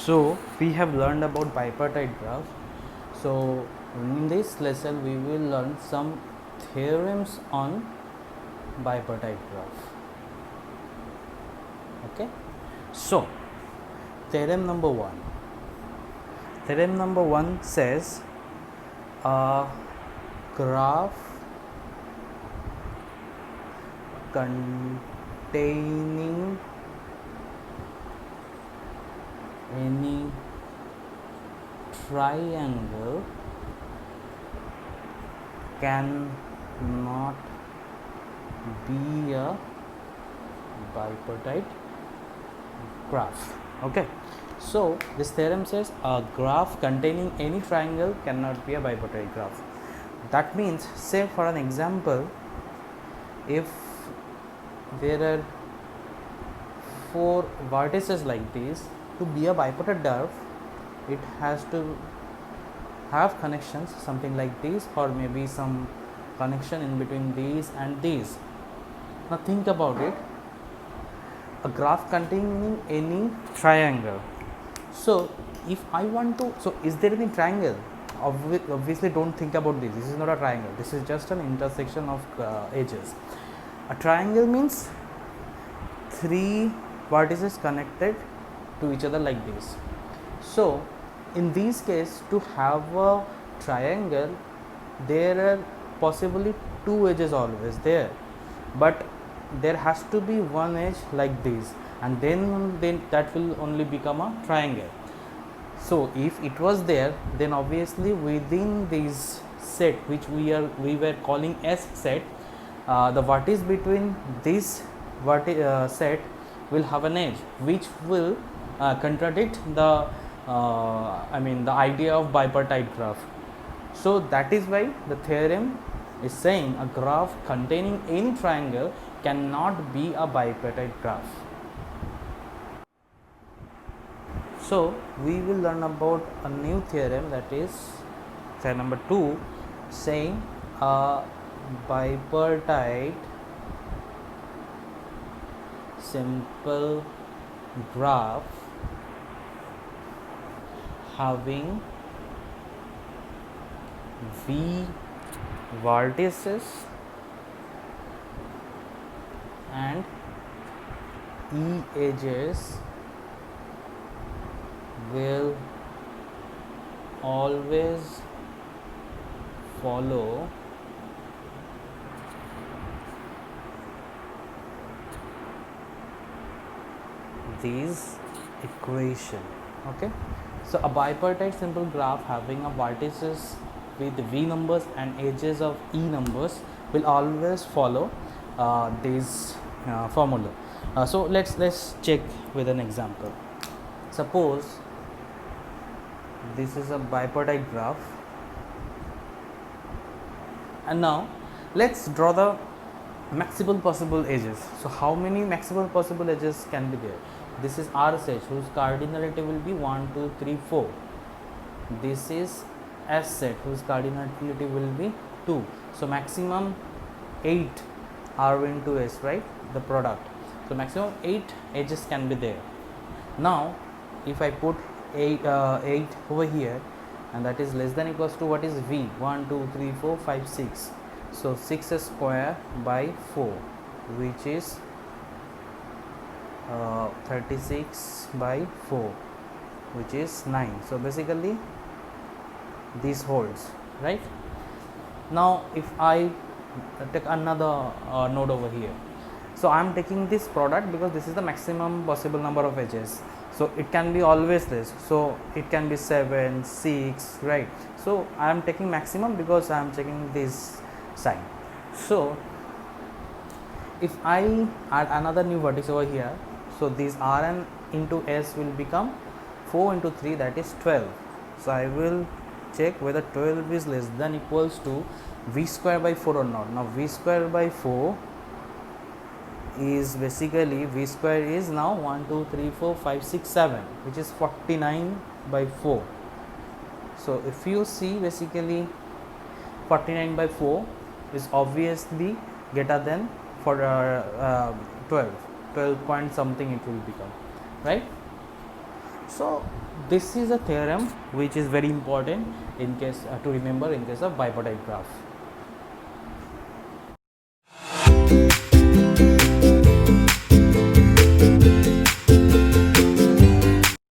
So we have learned about bipartite graph. So in this lesson we will learn some theorems on bipartite graph. Okay. So theorem number one. Theorem number one says a graph containing any triangle cannot be a bipartite graph. Okay, so this theorem says a graph containing any triangle cannot be a bipartite graph. That means, say for an example, if there are four vertices like this, to be a bipartite graph it has to have connections something like this, or maybe some connection in between these and these. Now think about it, a graph containing any triangle. So if I want to, so is there any triangle? Obviously don't think about this, this is not a triangle, this is just an intersection of edges. A triangle means three vertices connected to each other like this. So in this case, to have a triangle there are possibly two edges always there, but there has to be one edge like this, and then that will only become a triangle. So if it was there, then obviously within this set which we were calling S set, the vertex between this set will have an edge which will contradict the the idea of bipartite graph. So that is why the theorem is saying a graph containing any triangle cannot be a bipartite graph. So we will learn about a new theorem, that is theorem number 2, saying a bipartite simple graph having V vertices and E edges will always follow this equation. Okay, so a bipartite simple graph having a vertices with V numbers and edges of E numbers will always follow this formula. So let's check with an example. Suppose this is a bipartite graph, and now let's draw the maximum possible edges. So how many maximum possible edges can be there? This is R set whose cardinality will be 1, 2, 3, 4. This is S set whose cardinality will be 2. So maximum 8 R into S, right? The product. So maximum 8 edges can be there. Now if I put 8 over here, and that is less than equals to what is V? 1, 2, 3, 4, 5, 6. So 6 square by 4, which is 36 by 4, which is 9. So basically this holds, right? Now if I take another node over here, so I am taking this product because this is the maximum possible number of edges. So it can be always less, so it can be 7, 6, right? So I am taking maximum because I am checking this sign. So if I add another new vertex over here, so this Rn into S will become 4 into 3, that is 12. So I will check whether 12 is less than equals to V square by 4 or not. Now V square by 4 is basically, V square is now 1, 2, 3, 4, 5, 6, 7, which is 49 by 4. So if you see, basically 49 by 4 is obviously greater than for 12 point something it will become, right? So this is a theorem which is very important in case to remember in case of bipartite graph.